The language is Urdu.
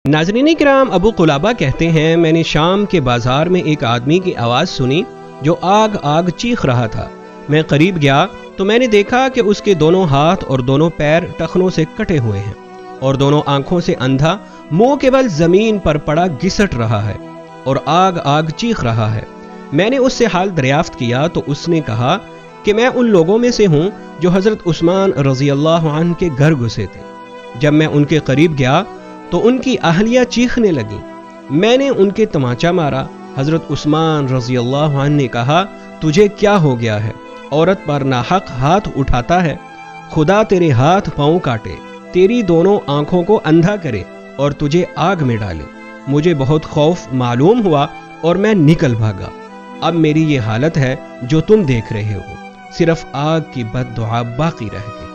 ناظرین کرام، ابو قلابہ کہتے ہیں میں نے شام کے بازار میں ایک آدمی کی آواز سنی جو آگ آگ چیخ رہا تھا۔ میں قریب گیا تو میں نے دیکھا کہ اس کے دونوں ہاتھ اور دونوں پیر ٹخنوں سے کٹے ہوئے ہیں اور دونوں آنکھوں سے اندھا، منہ کیول زمین پر پڑا گھسٹ رہا ہے اور آگ آگ چیخ رہا ہے۔ میں نے اس سے حال دریافت کیا تو اس نے کہا کہ میں ان لوگوں میں سے ہوں جو حضرت عثمان رضی اللہ عنہ کے گھر گھسے تھے۔ جب میں ان کے قریب گیا تو ان کی اہلیہ چیخنے لگی۔ میں نے ان کے تمانچہ مارا۔ حضرت عثمان رضی اللہ عنہ نے کہا، تجھے کیا ہو گیا ہے؟ عورت پر ناحق ہاتھ اٹھاتا ہے، خدا تیرے ہاتھ پاؤں کاٹے، تیری دونوں آنکھوں کو اندھا کرے اور تجھے آگ میں ڈالے۔ مجھے بہت خوف معلوم ہوا اور میں نکل بھاگا۔ اب میری یہ حالت ہے جو تم دیکھ رہے ہو، صرف آگ کی بد دعا باقی رہ گئی۔